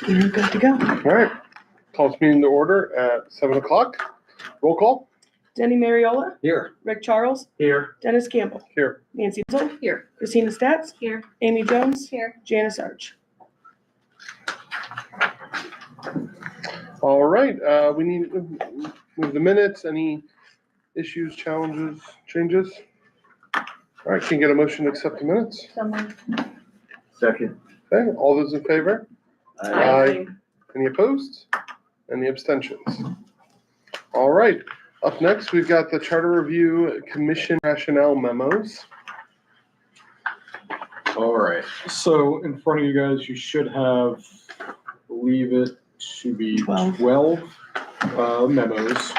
You're good to go. All right. Call this meeting to order at 7 o'clock. Roll call. Denny Mariola, Here. Rick Charles, Here. Dennis Campbell, Here. Nancy Zoll, Here. Christina Stats, Here. Amy Jones, Here. Janice Arch. All right. We need to move the minutes. Any issues, challenges, changes? All right. Can you get a motion to accept the minutes? Someone. Second. Okay. All those in favor? Aye. Any opposed? Any abstentions? All right. Up next, we've got the Charter Review Commission rationale memos. All right, so in front of you guys, you should have, I believe it to be 12 memos.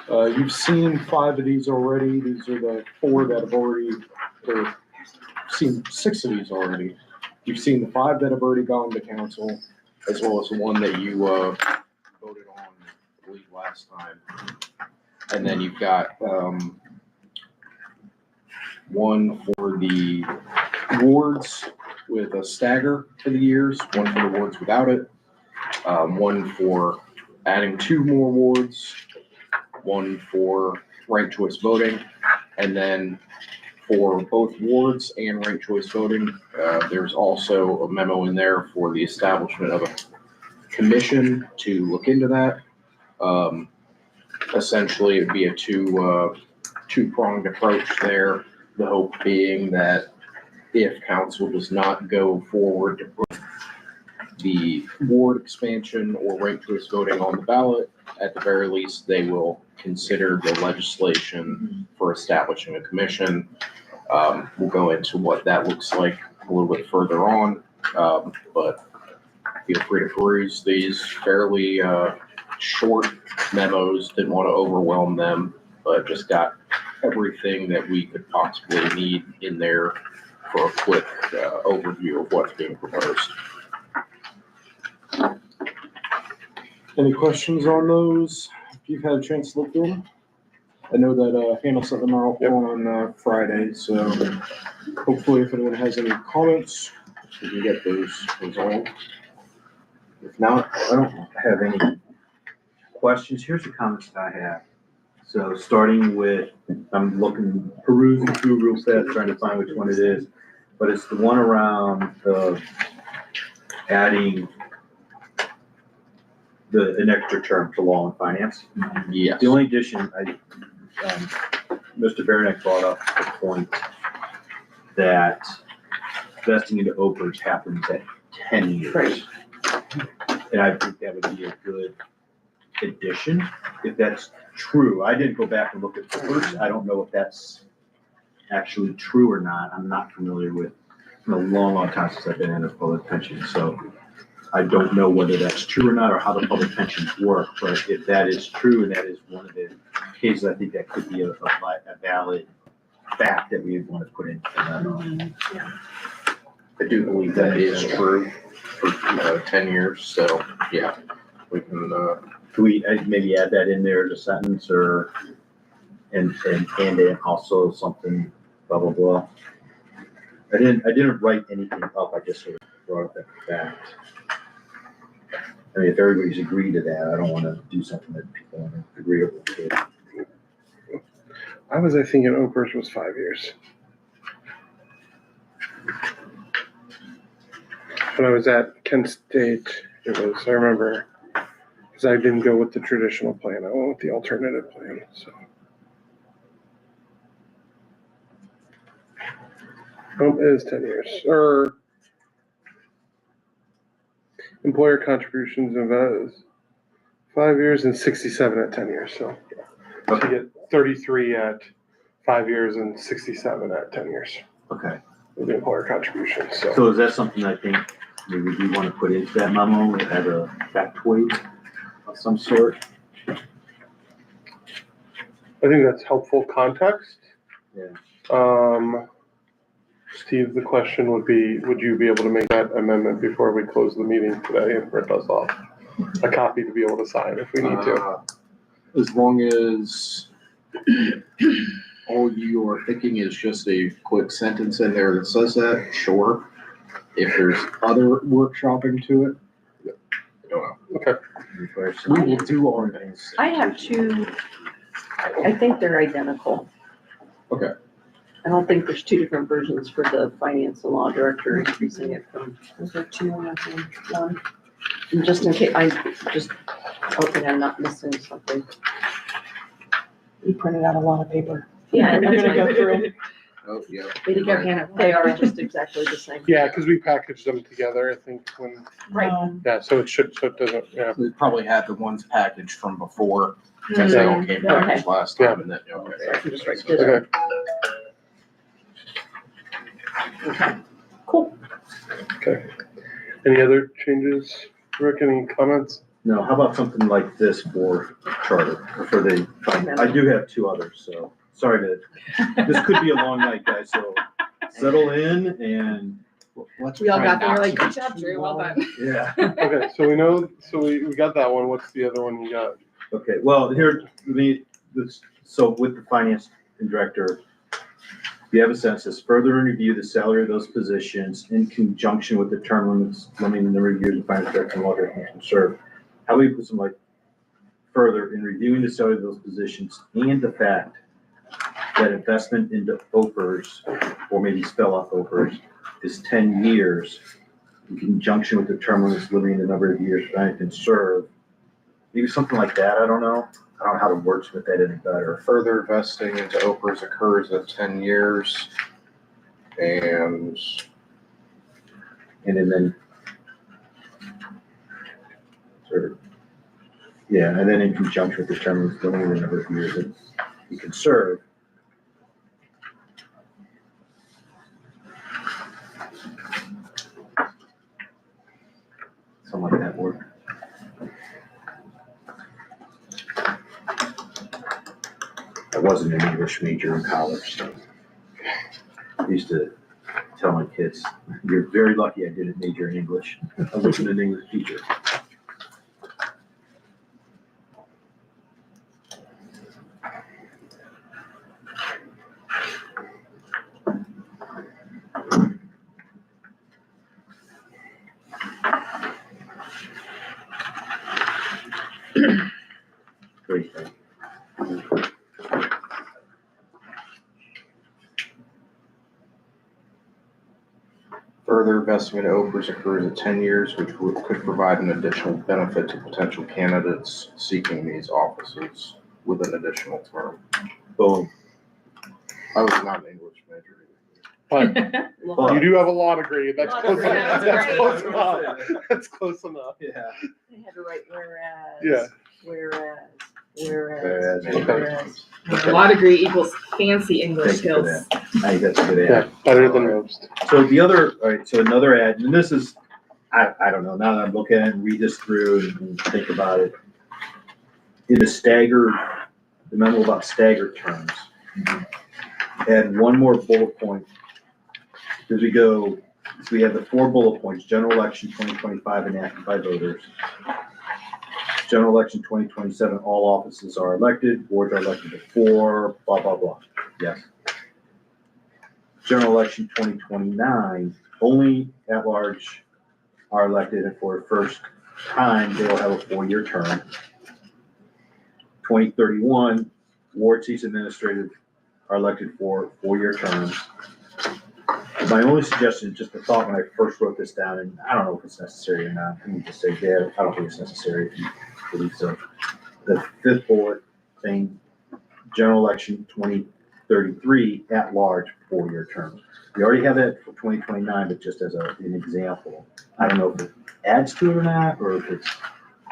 You've seen 5 of these already. These are the 4 that have already, or seen 6 of these already. You've seen the 5 that have already gone to council, as well as the one that you voted on, I believe, last time. And then you've got one for the wards with a stagger for the years, one for the wards without it, one for adding 2 more wards, one for ranked choice voting, and then for both wards and ranked choice voting, there's also a memo in there for the establishment of a commission to look into that. Essentially, it'd be a two-pronged approach there. The hope being that if council does not go forward to put the ward expansion or ranked choice voting on the ballot, at the very least, they will consider the legislation for establishing a commission. We'll go into what that looks like a little bit further on, but feel free to peruse these fairly short memos. Didn't want to overwhelm them, but just got everything that we could possibly need in there for a quick overview of what's being proposed. Any questions on those? If you've had a chance to look through them? I know that Hannah sent them out on Friday, so hopefully if anyone has any comments, we can get those resolved. If not, I don't have any questions. Here's the comments that I have. So starting with, I'm perusing through real fast, trying to find which one it is, but it's the one around adding an extra term to law and finance. Yes. The only addition, Mr. Baranek brought up the point that vesting into OPERS happens at 10 years. Right. And I think that would be a good addition, if that's true. I didn't go back and look at OPERS. I don't know if that's actually true or not. I'm not familiar with, in a long time since I've been in a public pension, so I don't know whether that's true or not, or how the public pensions work. But if that is true, and that is one of the cases, I think that could be a valid fact that we would want to put in. I do believe that is true for 10 years, so yeah, we can. Can we maybe add that in there as a sentence, or and then also something blah blah blah. I didn't write anything up. I just sort of brought up that fact. I mean, if everybody's agreed to that, I don't want to do something that people aren't agreeable to. I thinking OPERS was 5 years. When I was at Kent State, it was, I remember, because I didn't go with the traditional plan. I went with the alternative plan, so. It is 10 years, or employer contributions of 5 years and 67 at 10 years, so. You get 33 at 5 years and 67 at 10 years. Okay. With the employer contributions, so. So is that something I think maybe we want to put into that memo as a factoid of some sort? I think that's helpful context. Yeah. Steve, the question would be, would you be able to make that amendment before we close the meeting today and print us off a copy to be able to sign if we need to? As long as all you are thinking is just a quick sentence in there that says that, sure. If there's other workshopping to it, don't know. Okay. requires some- We will do our things. I have two, I think they're identical. Okay. I don't think there's two different versions for the finance and law director increasing it from, Those are two and that's one. and just in case, I just hoping I'm not missing something. You printed out a lot of paper. Yeah. I'm gonna go through. Oh, yeah. Way to go, Right. Hannah. They are just exactly the same. Yeah, because we packaged them together, I think, when, Right. yeah, so it doesn't, yeah. We probably had the ones packaged from before, since they all came Okay. packaged last time, and then, okay. So I can just write Okay. ditto. Okay, cool. Okay. Any other changes? Rick, any comments? No, how about something like this for charter, or for the, I do have two others, so, sorry this could be a long night, guys, so settle in and, Let's We all try got there, not like, to good job, Drew, well done. yeah. Okay, so we know, so we got that one. What's the other one you got? Okay, well, here, so with the finance director, you have a census, further review the salary of those positions in conjunction with the term limits, limiting the reviews of finance director and law director can serve. How do we put some like, further in reviewing the salary of those positions and the fact that investment into OPERS, or maybe spell out OPERS, is 10 years in conjunction with the term limits limiting the number of years finance can serve. Maybe something like that, I don't know. I don't know how to wordsmith that any better. Further vesting into OPERS occurs at 10 years, and And then sort of, yeah, and then in conjunction with the term limits limiting the number of years that you can serve. Something like that work. I wasn't an English major in college, so I used to tell my kids, you're very lucky I didn't major in English. I wasn't an English teacher. Great thing. further vesting into OPERS occurs at 10 years, which could provide an additional benefit to potential candidates seeking these offices with an additional term. Boom. I was not an English major But Well, you do have a law degree. That's Law close degree, enough. that's That's great. close enough. That's close enough. Yeah. I had to write whereas. Yeah. Whereas. Whereas. Whereas. Law degree equals fancy English Thank you for skills. that. I think that's a good Yeah, ad. better than most. So the other, all right, so another ad, and this is, I don't know, now that I'm looking at it and read this through and think about it. In the staggered, the memo about staggered terms, add one more bullet point. As we go, so we have the 4 bullet points, general election 2025 enacted by voters. General election 2027, all offices are elected, boards are elected before, blah, blah, blah. Yes. General election 2029, only at-large are elected, and for the first time, they will have a 4-year term. 2031, ward seats administrative are elected for 4-year terms. My only suggestion, just a thought when I first wrote this down, and I don't know if it's necessary or not, I need to say, yeah, I don't think it's necessary if you believe so. The 5th bullet saying, general election 2033, at-large 4-year term. We already have that for 2029, but just as an example. I don't know if it adds to it or not, or if it's.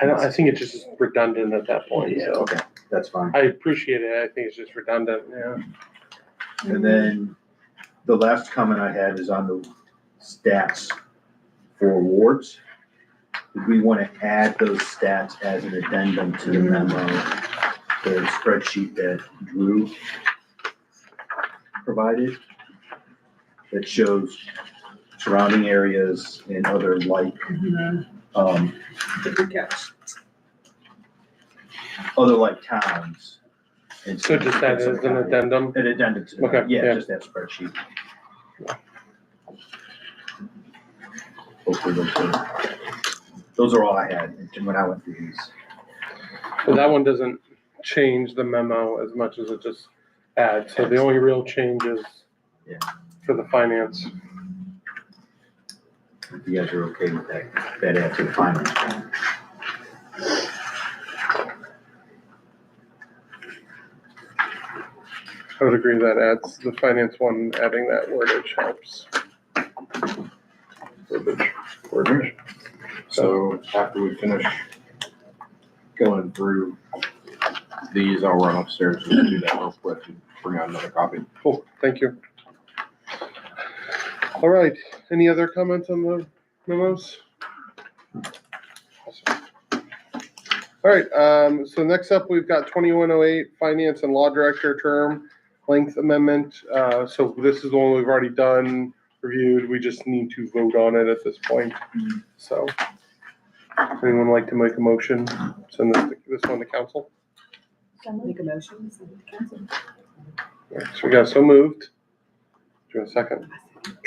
I think it's just redundant at that point, so. Okay, that's fine. I appreciate it. I think it's just redundant, yeah. And then the last comment I had is on the stats for wards. We want to add those stats as an addendum to the memo, the spreadsheet that Drew provided that shows surrounding areas and other like, Good catch. other like towns. And So just that as an addendum? An addendum to, Okay, yeah, yeah. just that spreadsheet. Hopefully those are. Those are all I had when I went through these. But that one doesn't change the memo as much as it just adds. So the only real change is Yeah. for the finance. If you guys are okay with that add to the finance. I would agree that adds, the finance one, adding that wordage helps. Wordage. So after we finish going through these, I'll run upstairs and do that real quick and bring out another copy. Cool, thank you. All right, any other comments on the memos? Awesome. All right, so next up, we've got 2108, Finance and Law Director Term Length Amendment. So this is the one we've already done, reviewed, we just need to vote on it at this point. So, anyone like to make a motion, send this one to council? Make a motion, send it to council. All right, so we got so moved. Do you want a second?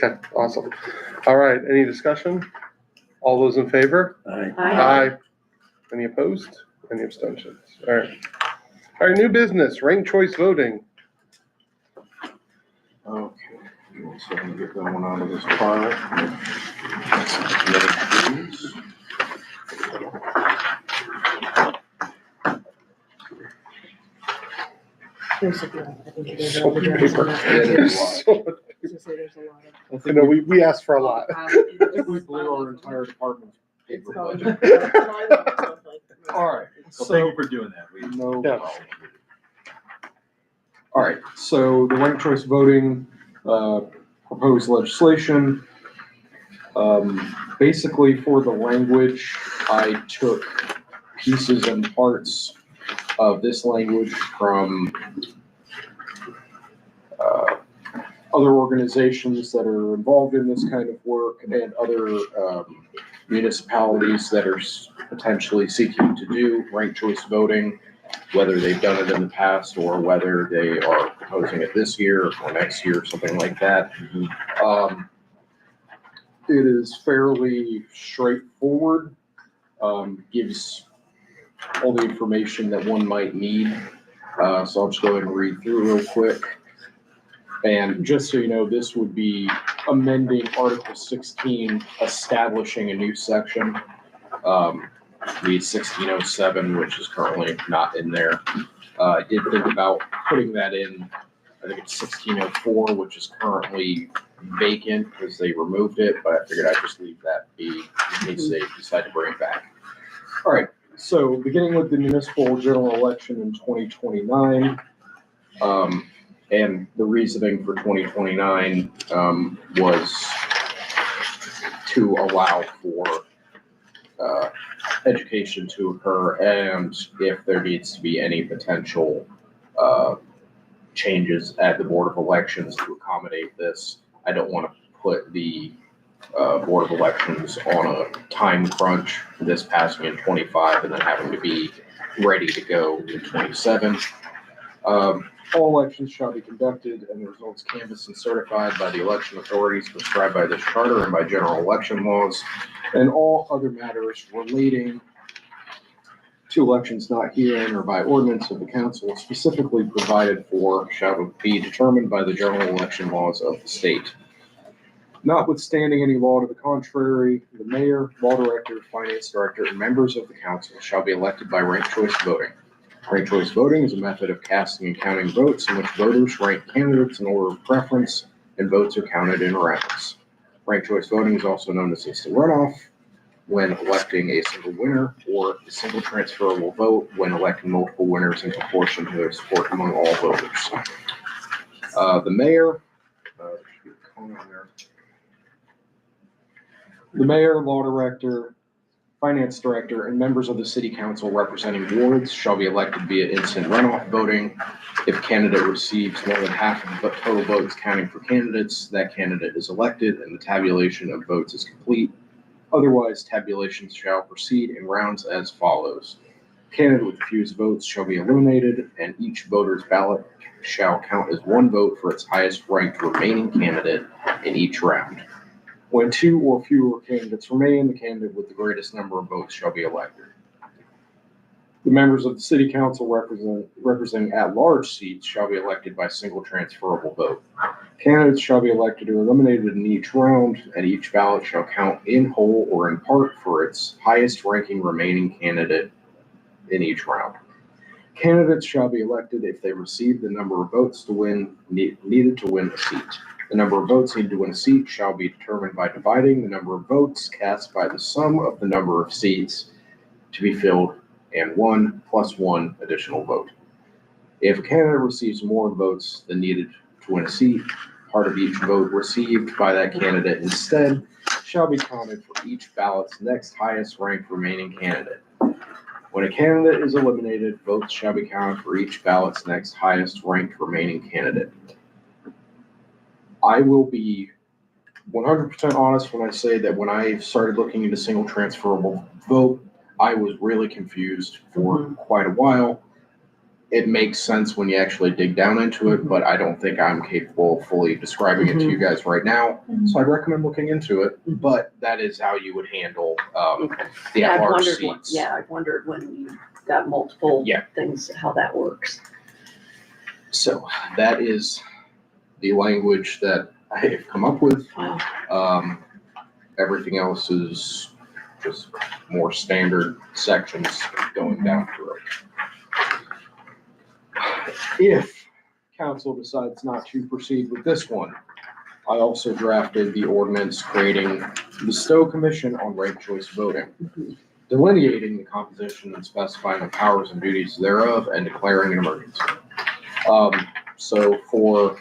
Okay, awesome. All right, any discussion? All those in favor? Aye. Any opposed? Any abstentions? All right. All right, new business, ranked choice voting. Okay, so I'm gonna get that one out of this file. So much paper. So much paper. I know, we asked for a lot. I think we blew our entire department's paper budget. All right, So thank you for doing that. no Yeah. problem. All right, so the ranked choice voting, proposed legislation. Basically for the language, I took pieces and parts of this language from other organizations that are involved in this kind of work and other municipalities that are potentially seeking to do ranked choice voting, whether they've done it in the past or whether they are proposing it this year or next year, something like that. It is fairly straightforward, gives all the information that one might need. So I'll just go ahead and read through real quick. And just so you know, this would be amending Article 16, establishing a new section. The 1607, which is currently not in there. I did think about putting that in, I think it's 1604, which is currently vacant because they removed it, but I figured I'd just leave that be in case they decide to bring it back. All right, so beginning with the municipal general election in 2029, and the reasoning for 2029 was to allow for education to occur, and if there needs to be any potential changes at the Board of Elections to accommodate this. I don't want to put the Board of Elections on a time crunch, this passing in 25 and then having to be ready to go in 27. All elections shall be conducted and the results canvassed and certified by the election authorities prescribed by this charter and by general election laws, and all other matters relating to elections not herein or by ordinance of the council specifically provided for shall be determined by the general election laws of the state. Notwithstanding any law to the contrary, the mayor, law director, finance director, and members of the council shall be elected by ranked choice voting. Ranked choice voting is a method of casting and counting votes in which voters rank candidates in order of preference, and votes are counted in rounds. Ranked choice voting is also known as instant runoff when electing a single winner, or a single transferable vote when electing multiple winners in proportion to their support among all voters. The mayor, law director, finance director, and members of the city council representing wards shall be elected via instant runoff voting. If candidate receives more than half of the total votes counting for candidates, that candidate is elected and the tabulation of votes is complete. Otherwise, tabulations shall proceed in rounds as follows. Candidate with the fewest votes shall be eliminated, and each voter's ballot shall count as one vote for its highest ranked remaining candidate in each round. When two or fewer candidates remain, the candidate with the greatest number of votes shall be elected. The members of the city council representing at-large seats shall be elected by single transferable vote. Candidates shall be elected or eliminated in each round, and each ballot shall count in whole or in part for its highest ranking remaining candidate in each round. Candidates shall be elected if they receive the number of votes needed to win a seat. The number of votes needed to win a seat shall be determined by dividing the number of votes cast by the sum of the number of seats to be filled and 1 + 1 additional vote. If a candidate receives more votes than needed to win a seat, part of each vote received by that candidate instead shall be counted for each ballot's next highest ranked remaining candidate. When a candidate is eliminated, votes shall be counted for each ballot's next highest ranked remaining candidate. I will be 100% honest when I say that when I started looking into single transferable vote, I was really confused for quite a while. It makes sense when you actually dig down into it, but I don't think I'm capable of fully describing it to you guys right now. So I'd recommend looking into it, but that is how you would handle the Yeah, at-large seats. I've wondered when you got multiple things, how that works. So that is the language that I have come up with. Everything else is just more standard sections going down through it. If council decides not to proceed with this one, I also drafted the ordinance creating the Stow Commission on Ranked Choice Voting, delineating the composition and specifying the powers and duties thereof, and declaring an emergency. So for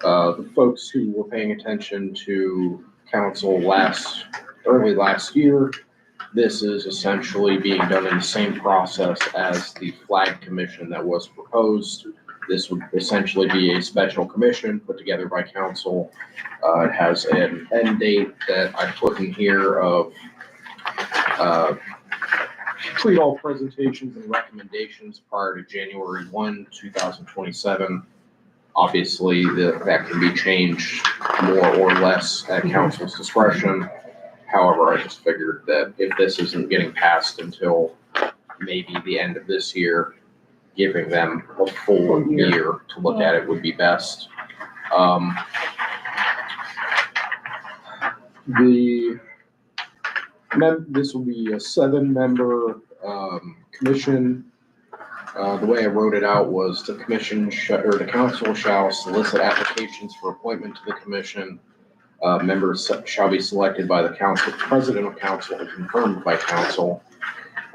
the folks who were paying attention to council early last year, this is essentially being done in the same process as the flag commission that was proposed. This would essentially be a special commission put together by council. It has an end date that I put in here of complete all presentations and recommendations prior to January 1, 2027. Obviously, that can be changed more or less at council's discretion. However, I just figured that if this isn't getting passed until maybe the end of this year, giving them a full year to look at it would be best. This will be a 7-member commission. The way I wrote it out was the council shall solicit applications for appointment to the commission. Members shall be selected by the council, president of council, and confirmed by council.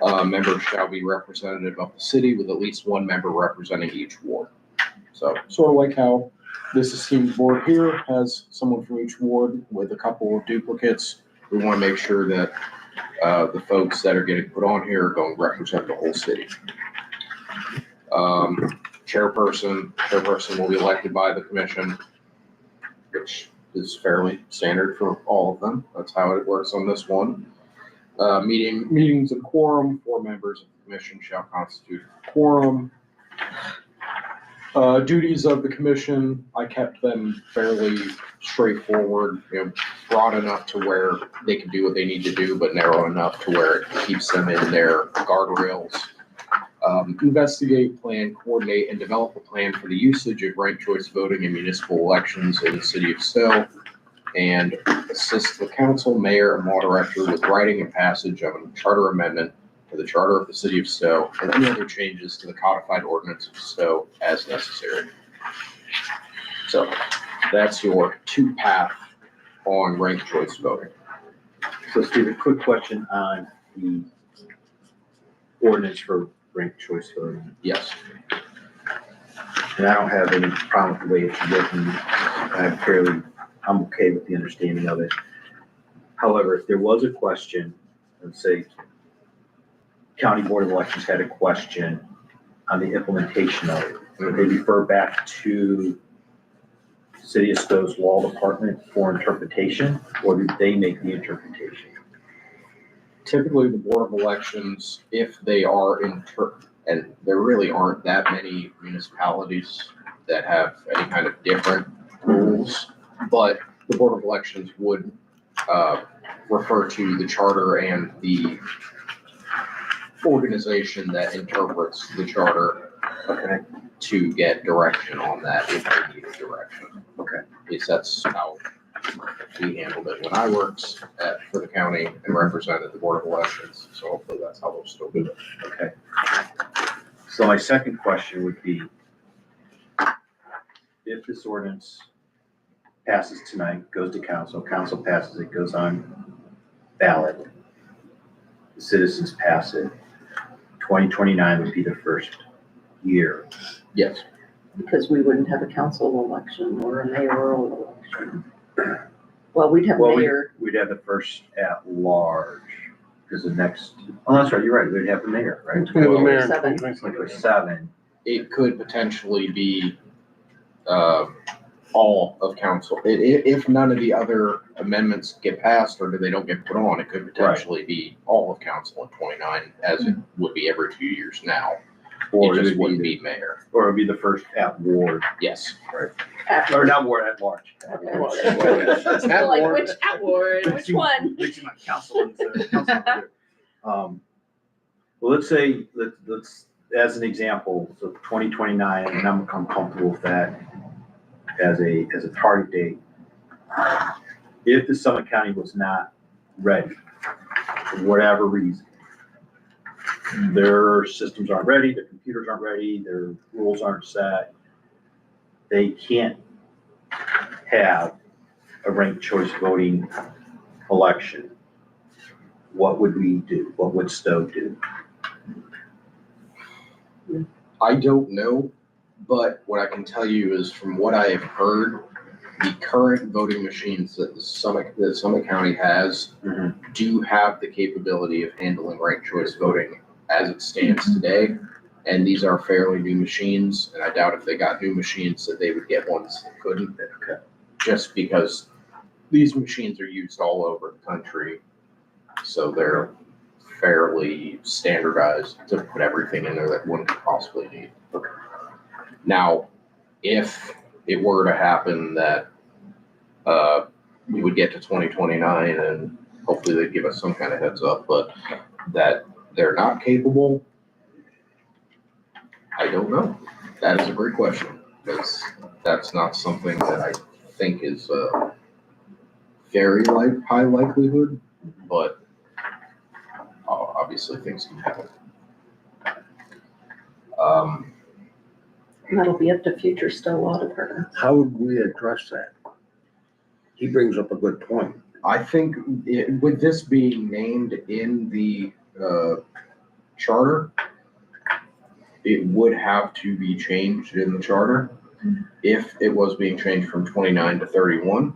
Members shall be representative of the city with at least 1 member representing each ward. So sort of like how this esteemed board here has someone from each ward with a couple of duplicates. We want to make sure that the folks that are getting put on here are going to represent the whole city. Chairperson will be elected by the commission, which is fairly standard for all of them. That's how it works on this one. Meetings and quorum, 4 members of the commission shall constitute a quorum. Duties of the commission, I kept them fairly straightforward, broad enough to where they can do what they need to do, but narrow enough to where it keeps them in their guardrails. Investigate, plan, coordinate, and develop a plan for the usage of ranked choice voting in municipal elections in the city of Stow, and assist the council, mayor, and law director with writing and passage of a charter amendment to the charter of the city of Stow and any other changes to the codified ordinance of Stow as necessary. So that's your 2-path on ranked choice voting. So Steve, a quick question on the ordinance for ranked choice voting. Yes. And I don't have any problem with the way it's written. I'm okay with the understanding of it. However, if there was a question, let's say County Board of Elections had a question on the implementation of it, would they refer back to City of Stow's law department for interpretation, or do they make the interpretation? Typically, the Board of Elections, if they are and there really aren't that many municipalities that have any kind of different rules, but the Board of Elections would refer to the charter and the organization that interprets the charter to get direction on that if they need direction. Okay. At least that's how we handled it when I worked for the county and represented the Board of Elections. So hopefully that's how they'll still do it. Okay. So my second question would be, if this ordinance passes tonight, goes to council, council passes it, goes on ballot, the citizens pass it, 2029 would be the first year. Yes. Because we wouldn't have a council election or a mayoral election. Well, we'd have Well, mayor. we'd have the first at large, because the next, oh, that's right, you're right, we'd have the mayor, right? We have a mayor in 7. 2027. It was 7. It could potentially be all of council. If none of the other amendments get passed or they don't get put on, it could potentially be all of council in 29, as it would be every 2 years now. Or It it just would wouldn't be, be mayor. or it'd be the first at ward, Yes. or not ward, at large. At Like, ward. which at ward, which one? Mixing my council and council. Well, let's say, let's, as an example, so 2029, and I'm comfortable with that as a target date. If the Summit County was not ready, for whatever reason, their systems aren't ready, their computers aren't ready, their rules aren't set, they can't have a ranked choice voting election, what would we do? What would Stow do? I don't know, but what I can tell you is from what I have heard, the current voting machines that the Summit County has do have the capability of handling ranked choice voting as it stands today. And these are fairly new machines, and I doubt if they got new machines that they would get ones that couldn't. Just because these machines are used all over the country, so they're fairly standardized to put everything in there that one could possibly need. Now, if it were to happen that we would get to 2029 and hopefully they'd give us some kind of heads up, but that they're not capable, I don't know. That is a great question, because that's not something that I think is very high likelihood, but obviously things can happen. That'll be up to future Stow law department. How would we address that? He brings up a good point. I think with this being named in the charter, it would have to be changed in the charter if it was being changed from 29 to 31.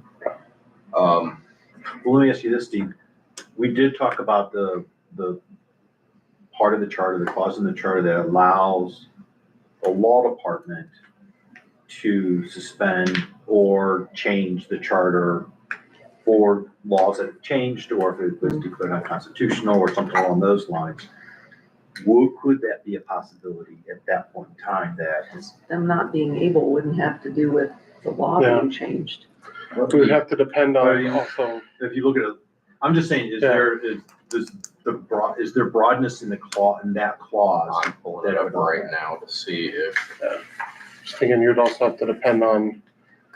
Well, let me ask you this, Steve. We did talk about the part of the charter, the clause in the charter that allows the law department to suspend or change the charter for laws that have changed, or if it was declared unconstitutional or something along those lines. Could that be a possibility at that point in time that Them not being able wouldn't have to do with the law Yeah. being changed. It would have to depend on also, if you look at it, I'm just saying, is there broadness in that clause? I'm pulling it up right now to see if just thinking you'd also have to depend on,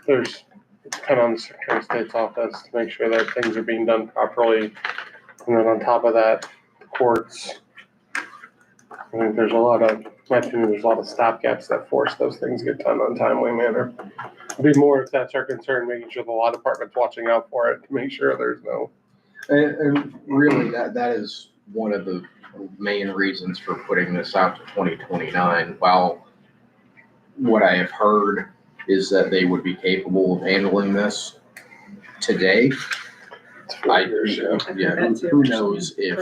there's, depend on the Secretary of State's office to make sure that things are being done properly. And then on top of that, the courts. I think there's a lot of, in my opinion, there's a lot of stopgaps that force those things to get done on a timely manner. It'd be more if that's our concern, making sure the law department's watching out for it to make sure there's no. And really, that is one of the main reasons for putting this out to 2029. While what I have heard is that they would be capable of handling this today, who knows if,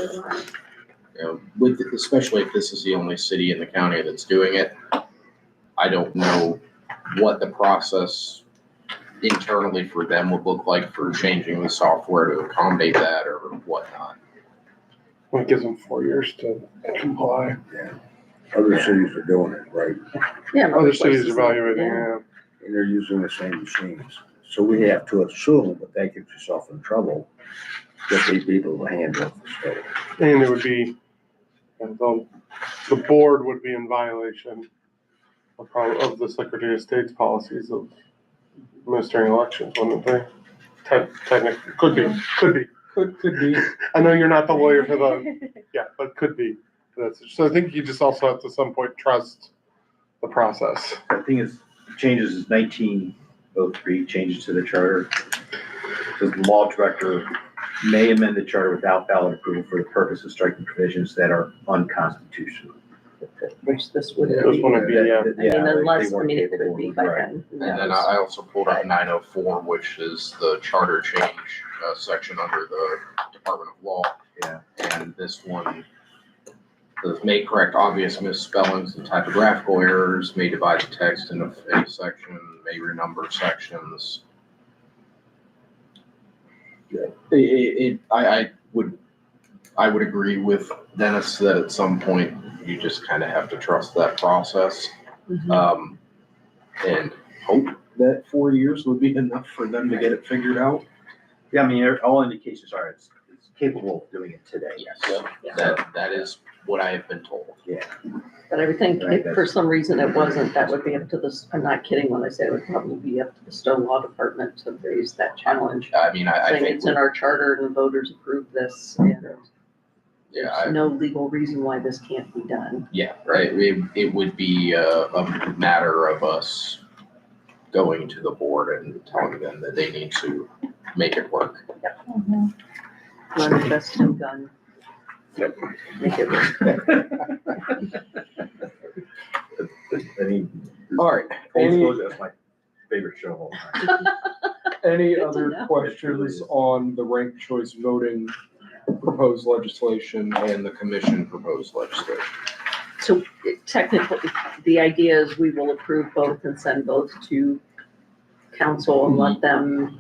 especially if this is the only city in the county that's doing it. I don't know what the process internally for them would look like for changing the software to accommodate that or whatnot. Well, it gives them 4 years to comply. Other cities are doing it, right? Yeah. Other cities evaluating, yeah. And they're using the same machines. So we have to assume that that gets yourself in trouble, that these people will handle it. And it would be, and the board would be in violation of the Secretary of State's policies of administering elections, wouldn't they? Technically, could be. Could be. I know you're not the lawyer for the, yeah, but could be. So I think you just also have to some point trust the process. The thing is, changes is 1903, changes to the charter. Says the law director may amend the charter without ballot approval for the purpose of striking provisions that are unconstitutional. Which this would This be. wouldn't be, yeah. I mean, unless, I mean, it could be by Right. then. who And then knows? I also pulled up 904, which is the charter change section under the Department of Law. Yeah. And this one says may correct obvious misspellings and typographical errors, may divide the text into any section, may renumber sections. I would agree with Dennis that at some point you just kind of have to trust that process. Mhm. And hope that 4 years would be enough for them to get it figured out. Yeah, I mean, all indications are it's capable of doing it today. Yes, Yeah. that is what I have been told. But I would think Right, if for some reason it wasn't, that would be up to this, I'm not kidding when I say it would probably be up to the Stow Law Department to raise that challenge. I mean, I Saying think, it's in our charter and the voters approved this and yeah, there's no legal reason why this can't be done. yeah, right. It would be a matter of us going to the board and telling them that they need to make it work. Run invest Tim gun. Yep. Make it work. I mean, All right. full Any, disclosure, that's my favorite show of all time. any Good to other know. questions on the ranked choice voting proposed legislation and the commission proposed legislation? So technically, the idea is we will approve both and send both to council and let them,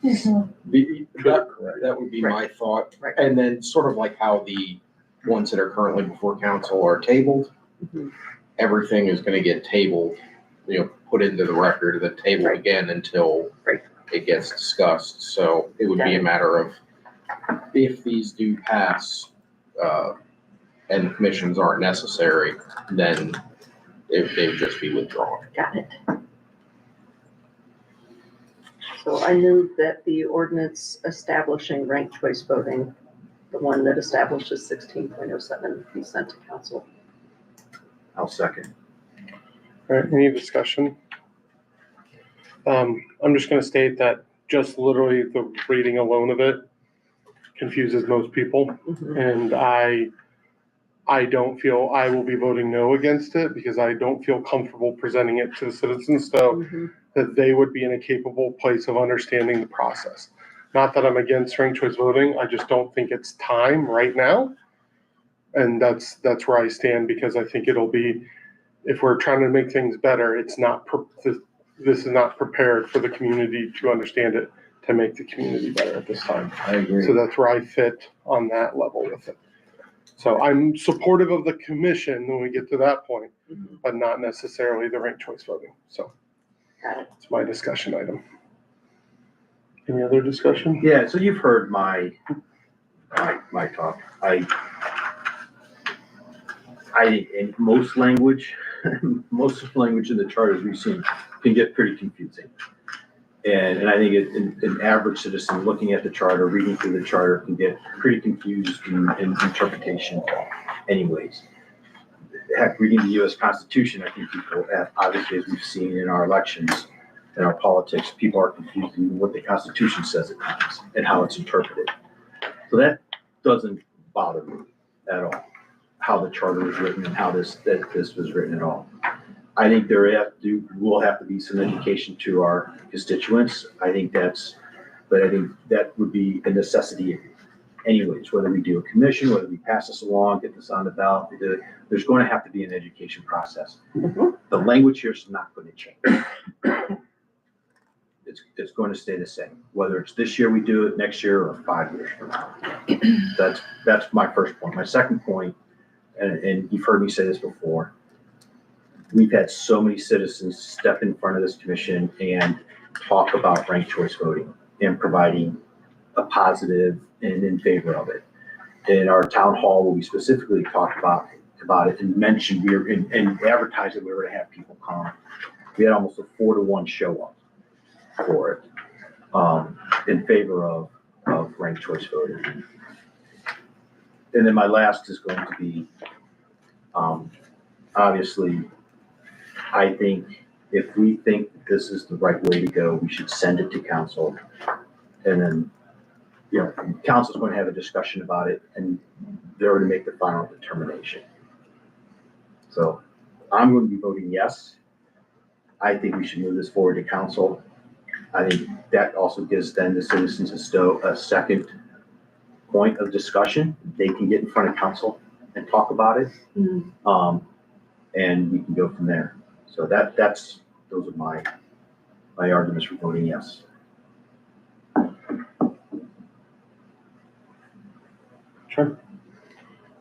That would be my thought. Right. And then sort of like how the ones that are currently before council are tabled, Mhm. everything is gonna get tabled, put into the record, then tabled Right. again until Right. it gets discussed. So it would be a matter of, if these do pass, and the commissions aren't necessary, then they would just be withdrawn. got it. So I move that the ordinance establishing ranked choice voting, the one that establishes 16.07, be sent to council. I'll second. All right, any discussion? I'm just gonna state that just literally the reading alone of it confuses most people. Mhm. And I don't feel, I will be voting no against it because I don't feel comfortable presenting it to the citizens, so Mhm. that they would be in a capable place of understanding the process. Not that I'm against ranked choice voting, I just don't think it's time right now. And that's where I stand, because I think it'll be, if we're trying to make things better, it's not, this is not prepared for the community to understand it, to make the community better at this time. I agree. So that's where I fit on that level with it. So I'm supportive of the commission when we get to that point, Mhm. but not necessarily the ranked choice voting. So Got it. it's my discussion item. Any other discussion? Yeah, so you've heard my talk. In most language, most language in the charters we've seen can get pretty confusing. And I think an average citizen looking at the charter, reading through the charter, can get pretty confused in interpretation anyways. Heck, reading the US Constitution, I think people, obviously, as we've seen in our elections, in our politics, people are confused in what the Constitution says at times and how it's interpreted. So that doesn't bother me at all, how the charter was written and how this was written at all. I think will have to be some education to our constituents. I think that would be a necessity anyways, whether we do a commission, whether we pass this along, get this on the ballot, there's going to have to be an education process. Mhm. The language here is not going to change. It's going to stay the same, whether it's this year we do it, next year, or 5 years from now. That's my first point. My second point, and you've heard me say this before, we've had so many citizens step in front of this commission and talk about ranked choice voting and providing a positive and in favor of it. In our town hall, where we specifically talked about it and mentioned and advertised that we were gonna have people come. We had almost a 4-to-1 show up for it, in favor of ranked choice voting. And then my last is going to be, obviously, I think if we think this is the right way to go, we should send it to council. And then, council's going to have a discussion about it and they're going to make the final determination. So I'm going to be voting yes. I think we should move this forward to council. I think that also gives then the citizens of Stow a second point of discussion. They can get in front of council and talk about it. And we can go from there. So those are my arguments for voting yes. Sure.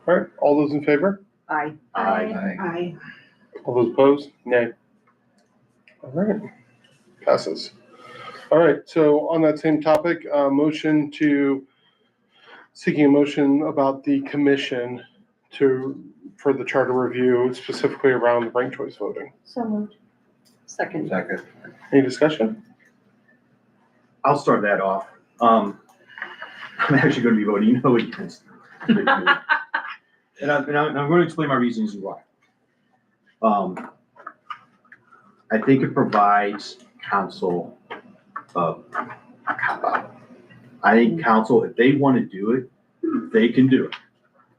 All right, all those in favor? I, Aye. All those opposed? Nay. All right, passes. All right, so on that same topic, seeking a motion about the commission for the charter review, specifically around ranked choice voting. So moved. second. Any discussion? I'll start that off. I'm actually going to be voting no against. And I'm going to explain my reasons why. I think it provides council a cop-out. I think council, if they want to do it, they can do it.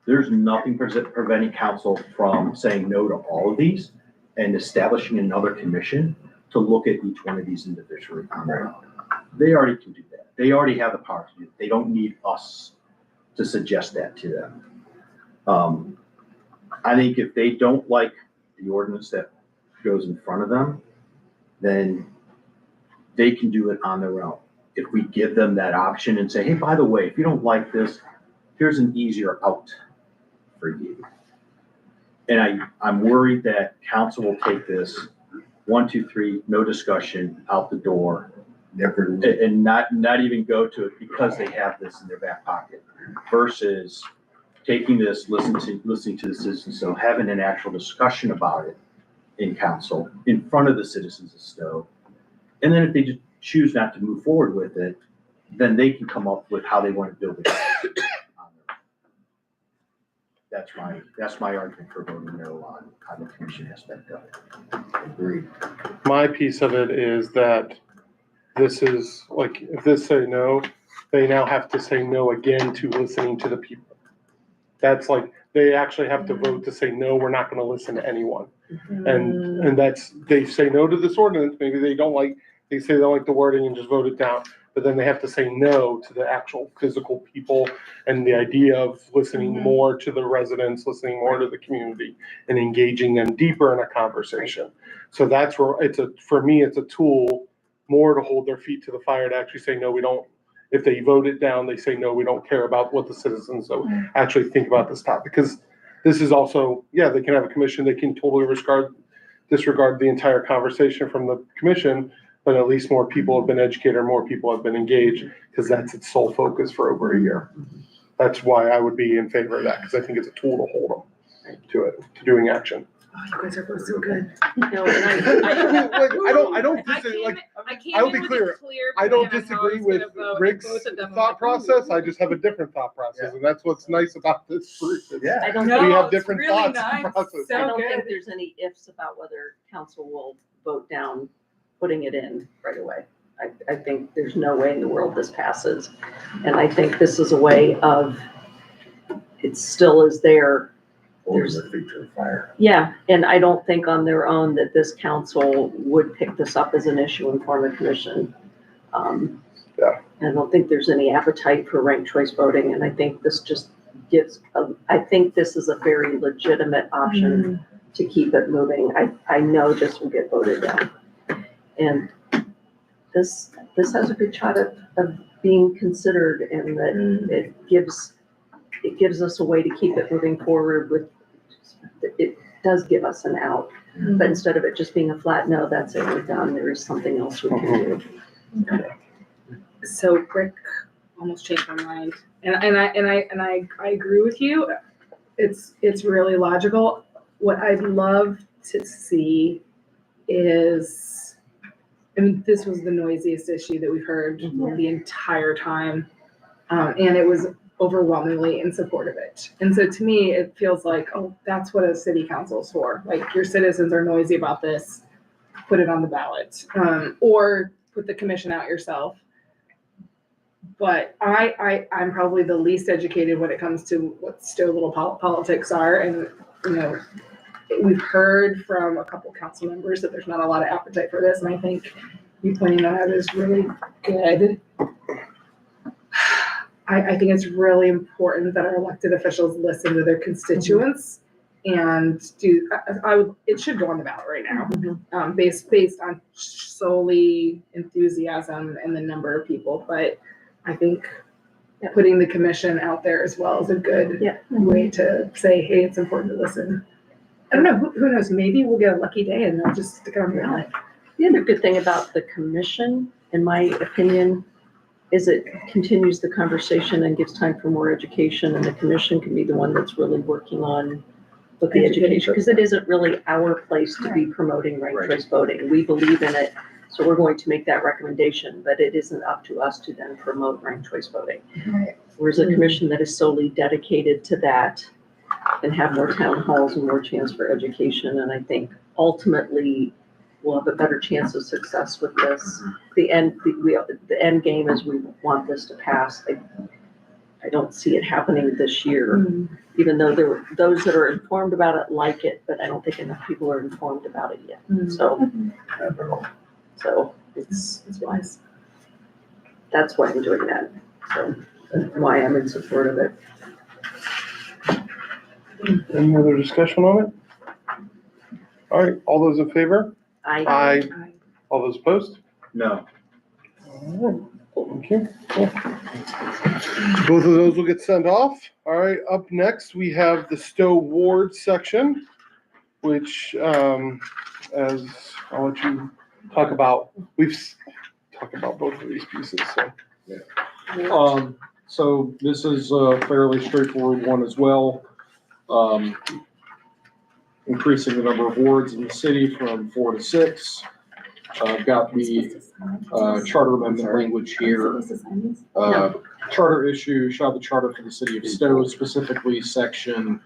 There's nothing preventing council from saying no to all of these and establishing another commission to look at each one of these individually on their own. They already can do that. They already have the power to do it. They don't need us to suggest that to them. I think if they don't like the ordinance that goes in front of them, then they can do it on their own. If we give them that option and say, hey, by the way, if you don't like this, here's an easier out for you. And I'm worried that council will take this 1, 2, 3, no discussion, out the door, and not even go to it because they have this in their back pocket, versus taking this, listening to the citizens, so having an actual discussion about it in council, in front of the citizens of Stow. And then if they just choose not to move forward with it, then they can come up with how they want to build it. That's my argument for voting no on the commission aspect of it. Agreed. My piece of it is that this is like, if this say no, they now have to say no again to listening to the people. That's like, they actually have to vote to say, no, we're not gonna listen to anyone. And that's, they say no to this ordinance, maybe they say they don't like the wording and just vote it down. But then they have to say no to the actual physical people and the idea of listening more to the residents, listening more to the community and engaging them deeper in a conversation. So that's where for me, it's a tool more to hold their feet to the fire to actually say, no, we don't. If they vote it down, they say, no, we don't care about what the citizens actually think about this topic. Because this is also, they can have a commission, they can totally disregard the entire conversation from the commission, but at least more people have been educated, more people have been engaged, because that's its sole focus for over a year. That's why I would be in favor of that, because I think it's a tool to hold them to it, to doing action. Oh, you guys are both so good. No, and I don't disagree, like, I'll be clear. I don't plan on how I disagree was with gonna vote, and Rick's both of them were thought like, process, "Ooh." I just have a different thought process, and that's what's nice about this group. Yeah. I don't No, We think, have it's different really thoughts nice. and processes. So I don't think good. there's any ifs about whether council will vote down putting it in right away. I think there's no way in the world this passes. And I think this is a way of, it still is there. Holding their feet to the fire. Yeah, and I don't think on their own that this council would pick this up as an issue and form a commission. Yeah. I don't think there's any appetite for ranked choice voting, and I think this just gives, I think this is a very legitimate option to keep it moving. I know this will get voted down. And this has a good shot of being considered, and that it gives us a way to keep it moving forward with, does give us an out. But instead of it just being a flat, no, that's it, we're done, there is something else we can do. So Rick almost changed my mind, and I agree with you. It's really logical. What I'd love to see is, I mean, this was the noisiest issue that we've heard the entire time, and it was overwhelmingly in support of it. And so to me, it feels like, oh, that's what a city council is for. Like, your citizens are noisy about this, put it on the ballot, or put the commission out yourself. But I'm probably the least educated when it comes to what Stow little politics are. And, you know, we've heard from a couple council members that there's not a lot of appetite for this. And I think you pointing that out is really good. I think it's really important that our elected officials listen to their constituents and it should go on the ballot right now, based on solely enthusiasm and the number of people. But I think putting the commission out there as well is a good way to say, hey, it's important to listen. I don't know, who knows, maybe we'll get a lucky day and they'll just stick it on the ballot. The other good thing about the commission, in my opinion, is it continues the conversation and gives time for more education, and the commission can be the one that's really working on with the education, because it isn't really our place to be promoting ranked choice voting. We believe in it, so we're going to make that recommendation, but it isn't up to us to then promote ranked choice voting. Right. Whereas a commission that is solely dedicated to that and have more town halls and more chance for education, and I think ultimately we'll have a better chance of success with this. The end game is we want this to pass. I don't see it happening this year, even though there were those that are informed about it like it, but I don't think enough people are informed about it yet. So it's wise. That's why I'm doing that. So that's why I'm in support of it. Any other discussion on it? All right, all those in favor? Aye. All those opposed? No. All right, thank you. Cool. Both of those will get sent off. All right, up next, we have the Stow Ward section, which, as I'll let you talk about, we've talked about both of these pieces, so. So this is a fairly straightforward one as well. Increasing the number of wards in the city from 4 to 6. I've got the charter amendment language here. Charter issue, shall the charter for the city of Stow, specifically section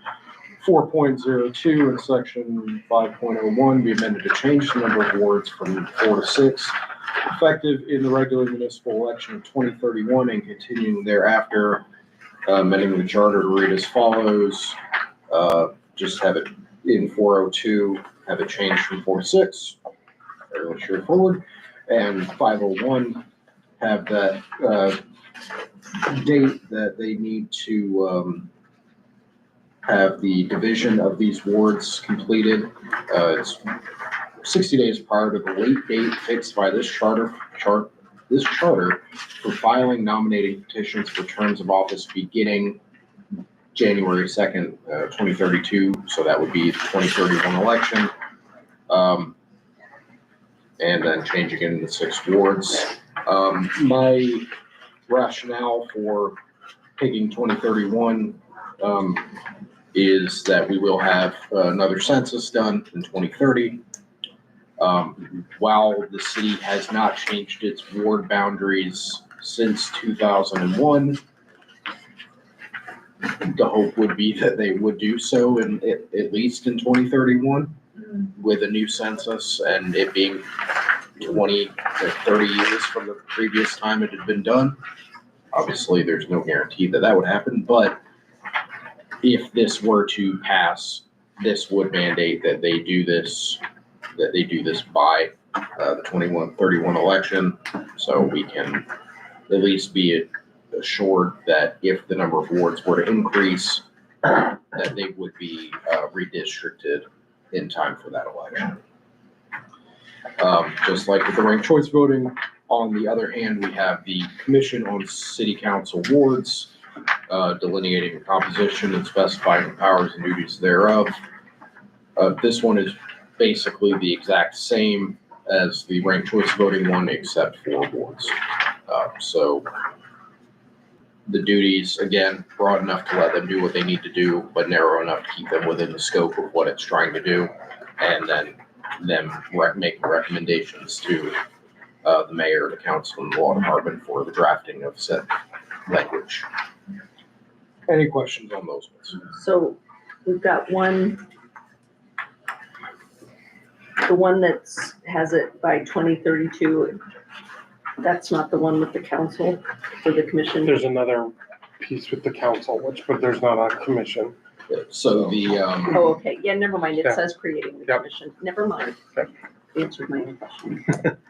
4.02 and section 5.01 be amended to change the number of wards from 4 to 6, effective in the regular municipal election of 2031 and continuing thereafter. Amending the charter to read as follows. Just have it in 402, have it changed from 4 to 6, fairly straightforward. And 501, have that date that they need to have the division of these wards completed. It's 60 days prior to the late date fixed by this charter for filing nominating petitions for terms of office beginning January 2nd, 2032. So that would be the 2031 election. And then changing it into 6 wards. My rationale for picking 2031 is that we will have another census done in 2030. While the city has not changed its ward boundaries since 2001, the hope would be that they would do so at least in 2031 with a new census, and it being 20 to 30 years from the previous time it had been done. Obviously, there's no guarantee that that would happen, but if this were to pass, this would mandate that they do this by the 21-31 election, so we can at least be assured that if the number of wards were to increase, that they would be redistricted in time for that election. Just like with the ranked choice voting, on the other hand, we have the Commission on City Council Wards, delineating the composition and specifying the powers and duties thereof. This one is basically the exact same as the ranked choice voting one, except for awards. So the duties, again, broad enough to let them do what they need to do, but narrow enough to keep them within the scope of what it's trying to do. And then them making recommendations to the mayor, the council, and the law department for the drafting of said language. Any questions on those ones? So we've got one, the one that's has it by 2032. That's not the one with the council or the commission. There's another piece with the council, but there's not a commission. So the, Oh, okay. Yeah, never mind. It Yeah. says creating the Yep. commission. Never mind. Yep. Answered my own question.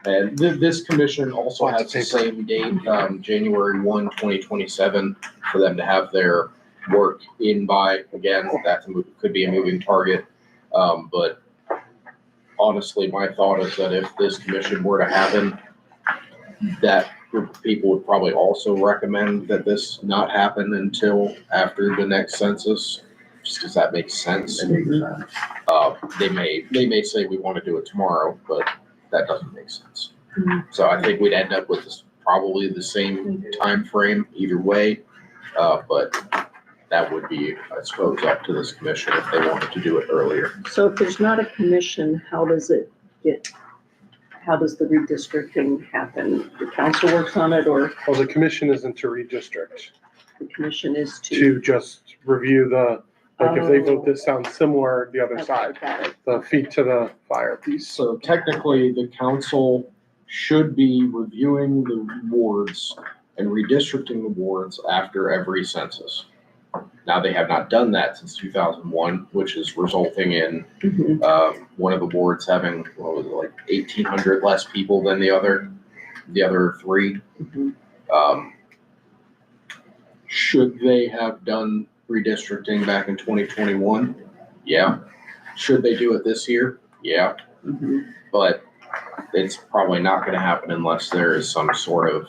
and this commission also has the same date, January 1, 2027, for them to have their work in by. Again, that could be a moving target. But honestly, my thought is that if this commission were to happen, that group of people would probably also recommend that this not happen until after the next census, just because that makes sense. That makes sense. They may say we want to do it tomorrow, but that doesn't make sense. Mhm. So I think we'd end up with probably the same time frame either way. But that would be, I suppose, up to this commission if they wanted to do it earlier. So if there's not a commission, how does the redistricting happen? The council works on it, or Well, the commission isn't to redistrict, the commission is to? to just review like if they vote Oh. this sounds similar, the other Okay, side, got it. the feet to the fire piece. So technically, the council should be reviewing the wards and redistricting the wards after every census. Now, they have not done that since 2001, which is resulting in Mhm. one of the wards having, what was it, like 1,800 less people than the other three. Mhm. Should they have done redistricting back in 2021? Yeah. Should they do it this year? Yeah. Mhm. But it's probably not gonna happen unless there is some sort of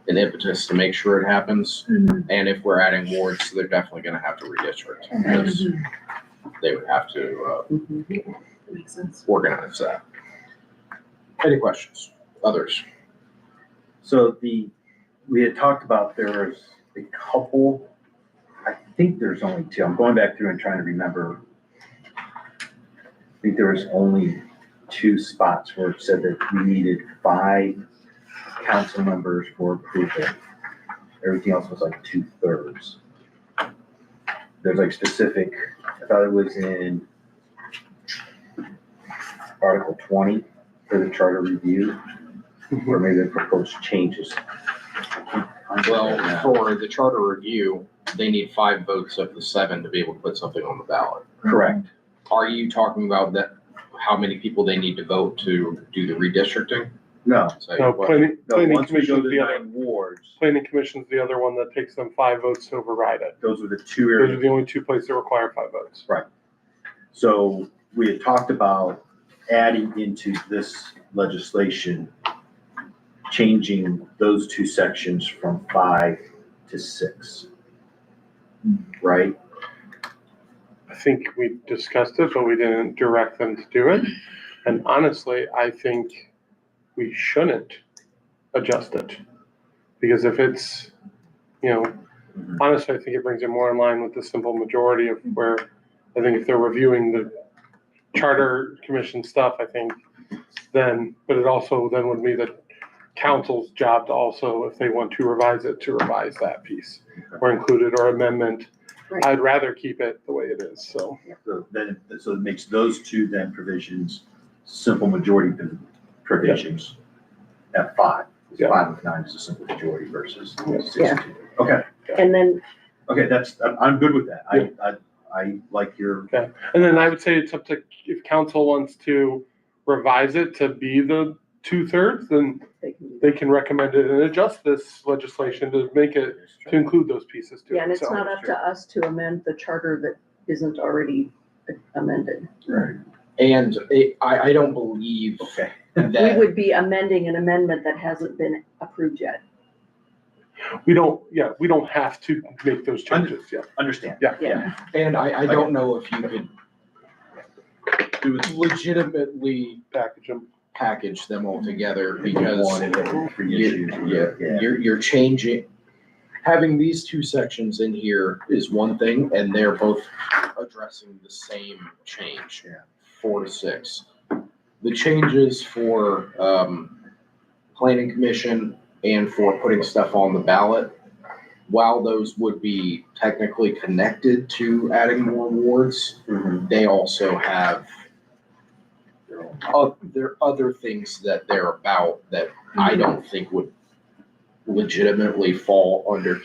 an impetus to make sure it happens. Mhm. And if we're adding wards, they're definitely gonna have to redistrict, because they would have to Mhm. That makes sense. organize that. Any questions? Others? So we had talked about there was a couple, I think there's only two. I'm going back through and trying to remember. I think there was only two spots where it said that we needed 5 council members for approval. Everything else was like 2/3. There's like specific, I thought it was in Article 20 for the charter review, or maybe the proposed changes. Well, for the charter review, they need 5 votes of the 7 to be able to put something on the ballot. Correct. Are you talking about that, how many people they need to vote to do the redistricting? No, So No, what- planning once we go commission's to the other, 9 wards, planning commission's the other one that takes them 5 votes to override it. those are the two Those are areas. the only 2 places that require 5 votes. So we had talked about adding into this legislation, changing those 2 sections from 5 to 6. Right? I think we discussed it, but we didn't direct them to do it. And honestly, I think we shouldn't adjust it. Because if it's, honestly, I think it brings it more in line with the simple majority of where, I think if they're reviewing the charter commission stuff, I think then, but it also then would be the council's job to also, if they want to revise it, to revise that piece or include it or amendment. Right. I'd rather keep it the way it is, so. So it makes those 2 then provisions, simple majority provisions at 5. Yeah. 5 of 9 is a simple majority versus 6 Yeah. of 2. Okay, And then, I'm good with that. I like your, And then I would say it's up to, if council wants to revise it to be the 2/3, then they can do they can recommend it and adjust this legislation to make it, to include those pieces too. yeah, and it's So, not up to us to amend the charter that isn't already amended. right, And I don't believe okay. We that, would be amending an amendment that hasn't been approved yet. we don't have to make those changes, yeah. Understand. Yeah. Yeah. and I don't know if you could legitimately Package them. package them all together because One and then three you- issues. yeah, you're changing, having these two sections in here is one thing, and they're both addressing the same change. Yeah. 4 to 6. The changes for, planning commission and for putting stuff on the ballot, while those would be technically connected to adding more wards, they also have there are other things that they're about that I don't think would legitimately fall under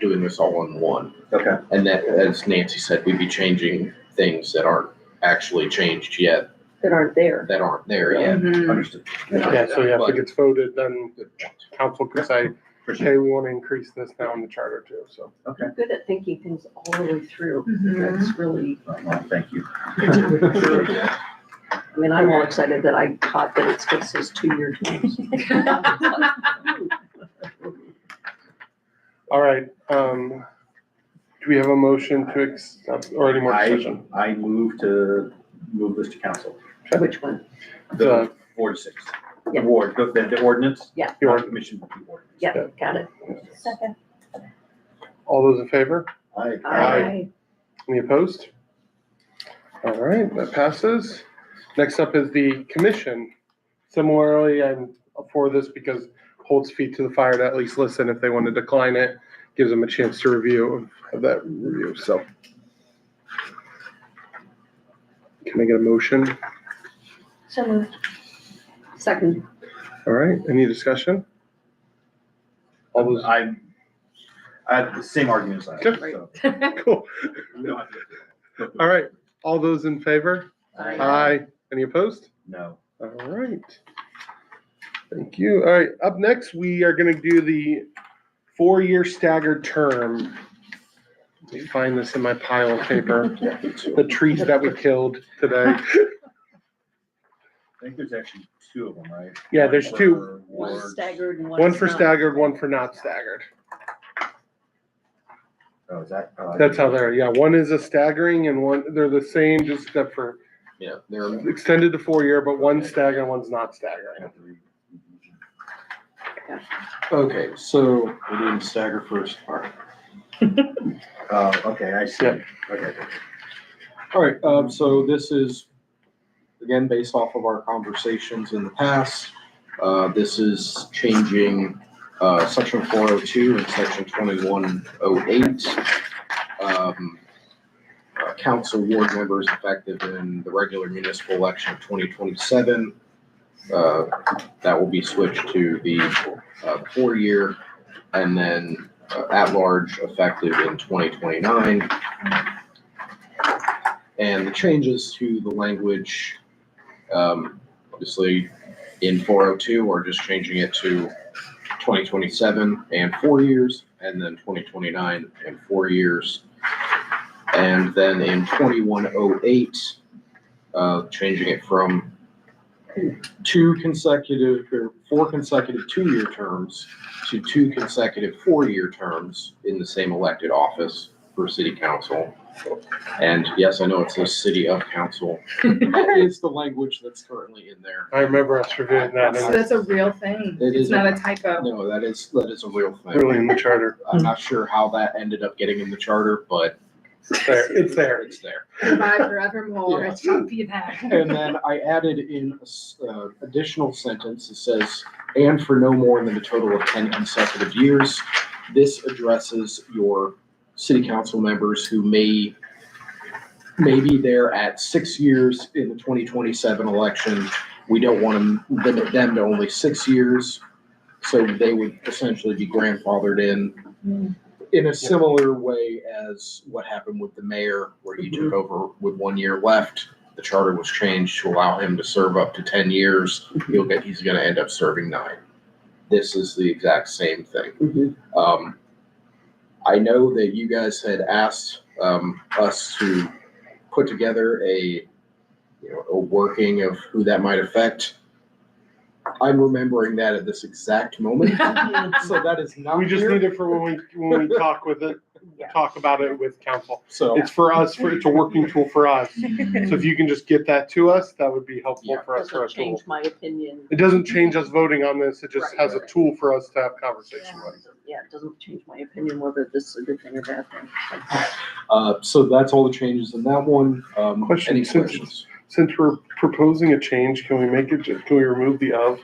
doing this all in one. Okay. And that, as Nancy said, we'd be changing things that aren't actually changed yet, That aren't there. that aren't there yet. Mhm. Understood. Yeah, so yeah, if But- it gets voted, then Good point. council could say, Appreciate hey, we want to increase this now in the charter too, so. You're good at thinking things all the way through. Mhm. That's really, it. Well, thank you. I mean, I'm all excited that I caught that it's just those 2-year terms. All right, do we have a motion to accept, or any more discussion? I move this to council. Which one? The 4 to 6. Yeah. The ward, the ordinance. Yeah. Not commission, but the ordinance. Yeah, got it. Second. All those in favor? Aye. Any opposed? All right, that passes. Next up is the commission. Similarly, I'm for this because holds feet to the fire to at least listen if they want to decline it, gives them a chance to review of that review, so. Can I get a motion? So moved. Second. All right, any discussion? All those, I have the same argument as I Good. have, so. cool. we don't have to go through it. All right, all those in favor? Aye. Any opposed? No. All right. Thank you. All right, up next, we are gonna do the 4-year staggered term. Let me find this in my pile of paper, the trees that we killed today. I think there's actually 2 of them, right? Yeah, there's One 2. for One wards. staggered and One for not. staggered, one for not staggered. Oh, is that? That's how they're, yeah, one is a staggering and one, they're the same, just except for Yeah, they're, extended to 4-year, but one's staggered and one's not staggering. okay, so we're doing stagger first. All right. Okay, I see. Yeah. Okay. All right, so this is, again, based off of our conversations in the past. This is changing, section 402 and section 2108. Council ward members effective in the regular municipal election of 2027. That will be switched to the 4-year, and then at-large effective in 2029. And the changes to the language, obviously in 402, are just changing it to 2027 and 4 years, and then 2029 and 4 years. And then in 2108, changing it from 4 consecutive 2-year terms to 2 consecutive 4-year terms in the same elected office for city council. And yes, I know it says city of council. That is the language that's currently in there. I remember us reviewing that, So and that's a real thing. It It's is not a typo. No, that is a real it's thing. really in the charter. I'm not sure how that ended up getting in the charter, but It's there, it's there. it's there. Goodbye forevermore. Yeah. It shall be that. And then I added in a additional sentence that says, and for no more than a total of 10 consecutive years. This addresses your city council members who may be there at 6 years in the 2027 election. We don't want to limit them to only 6 years. So they would essentially be grandfathered in a similar way as what happened with the mayor, where he took over with 1 year left. The charter was changed to allow him to serve up to 10 years. He's gonna end up serving 9. This is the exact same thing. I know that you guys had asked us to put together a working of who that might affect. I'm remembering that at this exact moment, so that is not We just here. need it for when we talk with it. Yeah. talk about it with council. So, It's for us, it's a working tool for us. So if you can just get that to us, that would be helpful Yeah. for us for a Doesn't tool. change my opinion. It doesn't change us voting on this, it just Right. has a tool for us to have conversation with. Yeah, it doesn't change my opinion whether this is a good thing or bad thing. so that's all the changes in that one. Question, Any since- questions? Since we're proposing a change, can we make it, can we remove the of?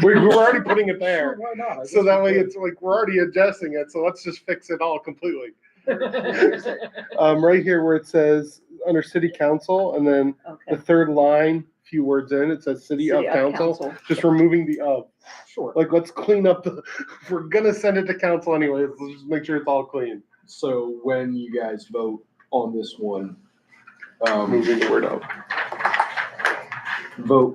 We're already putting it there, Why not? I so guess that we way could. it's like, we're already adjusting it, so let's just fix it all completely. Where is it? Right here where it says, under city council, and then the Okay. third line, few words in, it says city of council, just removing the of. Sure. Like, let's clean up the, if we're gonna send it to council anyways, let's just make sure it's all clean. So when you guys vote on this one, Moving the word of.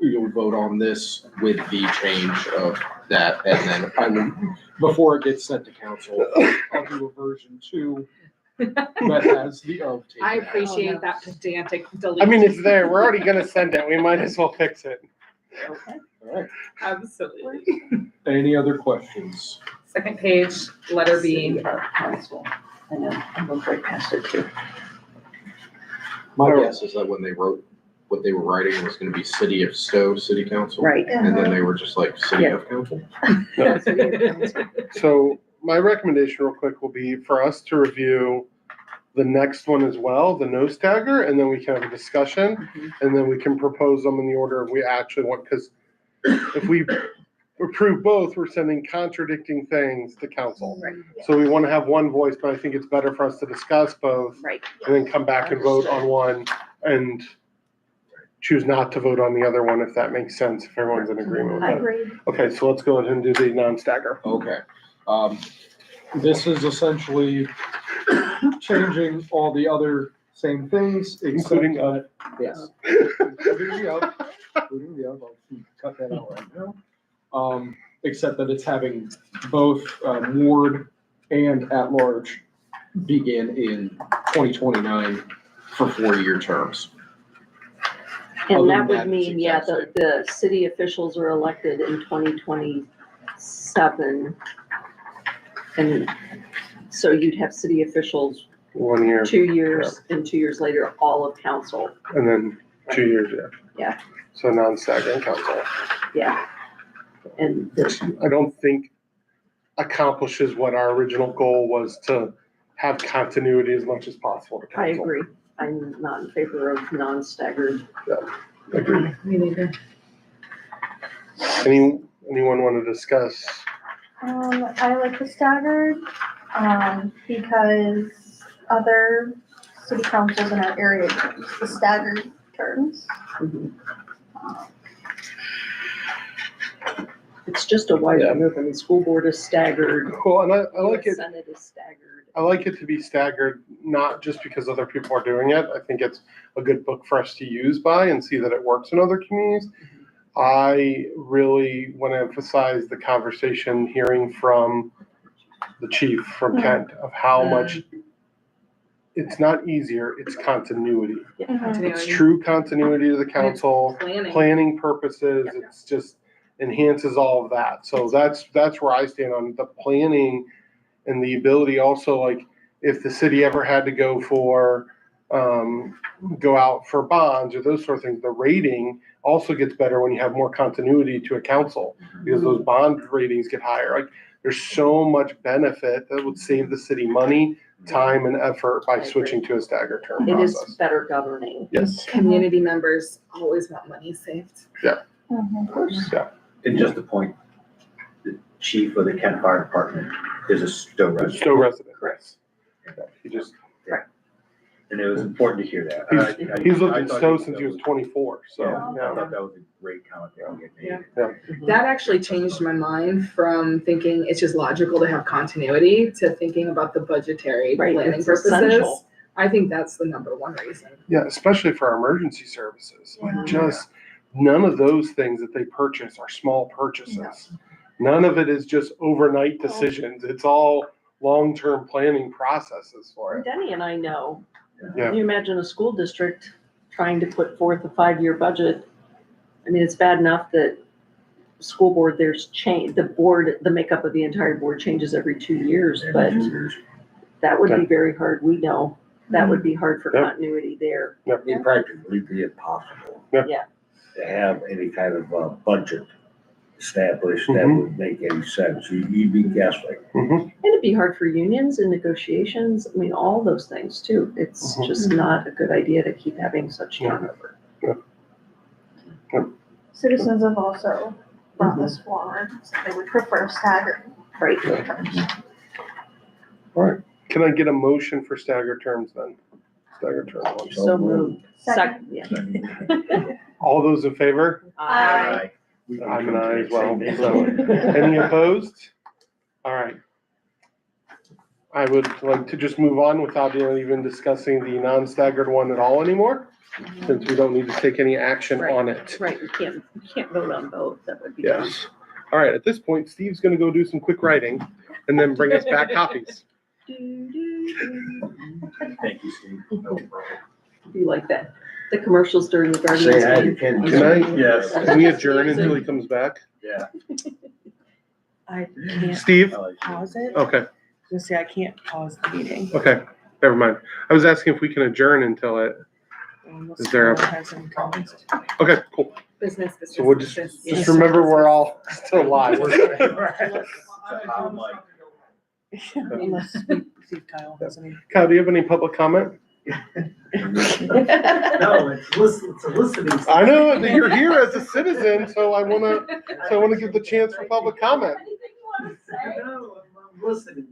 you'll vote on this with the change of that, and then I will, before it gets sent to council, I'll do a version 2 that has the of taken I out. appreciate that pedantic delete. I mean, it's there, we're already gonna send it, we might as well fix it. Okay. All right. Absolutely. Any other questions? Second page, letter B. City of council. I know, I'm going right past it too. My guess is that when they wrote what they were writing was gonna be City of Stow City Council. Right. And then they were just like City Yeah. of Council. So my recommendation real quick will be for us to review the next one as well, the no stagger, and then we can have a discussion, Mhm. and then we can propose them in the order we actually want, because if we approve both, we're sending contradicting things to council. Right. So we want to have one voice, but I think it's better for us to discuss both Right. and then come back and vote on one and choose not to vote on the other one, if that makes sense, if everyone's in agreement with I that. agree. Okay, so let's go ahead and do the non-stagger. Okay. This is essentially changing all the other same things, Including except that, yes. Including the of, I'll cut that out right now. Except that it's having both, ward and at-large begin in 2029 for 4-year terms. And Other that than would that, mean, it's yeah, exact the city officials are elected in 2027. And so you'd have city officials 1 year, 2 years, and 2 years later, all of council. and then 2 years, yeah. Yeah. So non-staggering council. Yeah. And Which I don't think accomplishes what our original goal was, to have continuity as much as possible to I council. agree. I'm not in favor of non-staggered. Agree. Me neither. Anyone want to discuss? I like the staggered, because other city councils in our area use the staggered terms. It's just a wide Yeah. move. I mean, school board is staggered. Well, and I like it. Senate is staggered. I like it to be staggered, not just because other people are doing it. I think it's a good book for us to use by and see that it works in other communities. I really want to emphasize the conversation hearing from the chief from Kent of how much it's not easier, it's continuity. It's true continuity to the council, Planning. planning purposes, it's just enhances all of that. So that's where I stand on the planning and the ability also, like, if the city ever had to go for, go out for bonds or those sort of things, the rating also gets better when you have more continuity to a council, because those bond ratings get higher. Like, there's so much benefit that would save the city money, time, and effort by switching to a staggered term It is process. better governing. Yes, Community members always want money saved. Of course. And just a point, the chief of the Kent Fire Department is a Stow resident. Stow resident. Correct. Yeah, he just, And it was important to hear that. he's lived I in thought Stow that since he was was- 24, so, Yeah, I yeah. thought that was a great comment that you Yeah. made. That actually changed my mind from thinking it's just logical to have continuity to thinking about the budgetary Right, planning it's purposes. essential. I think that's the number one reason. Yeah, especially for our emergency services. Yeah. Like, just none of those things that they purchase are small purchases. None of it is just overnight decisions. It's all long-term planning processes for And it. Denny and I know. Yeah. Can you imagine a school district trying to put forth a 5-year budget? I mean, it's bad enough that school board, the makeup of the entire board changes every 2 years, but that would be Okay. very hard, we know. That would be hard for Yep. continuity there. It'd practically be impossible. Yeah. To have any kind of budget established that Mhm. would make any sense. You'd be guessing. Mhm. And it'd be hard for unions and negotiations, I mean, all those things too. It's Mhm. just not a good idea to keep having such Yeah. turnover. Citizens have also brought this forward, so they would prefer staggered Right. terms. Can I get a motion for staggered terms then? Staggered term one. So moved. Second. Yeah. All those in favor? Aye. I'm an aye as well. So, any opposed? All right. I would like to just move on without even discussing the non-staggered one at all anymore, since we don't need to take any action on it. Right, you can't vote on both, that would be. Yes. All right, at this point, Steve's gonna go do some quick writing and then bring us back copies. Thank you, Steve. No problem. Be like that, the commercials during the Guardians Say hi to game. Ken. Can I, Yes. can we adjourn until he comes back? Yeah. I can't Steve? I like you. pause it. Okay, Just say I can't pause the meeting. okay, never mind. I was asking if we can adjourn until it, Unless Is there a- someone has any comments. okay, cool. Business. So we'll just remember we're all still live. I'm like, Unless Steve Kyle has any. Kyle, do you have any public comment? No, it's a listening. I know that you're here as a citizen, so I wanna give the chance for public comment. No, I'm listening.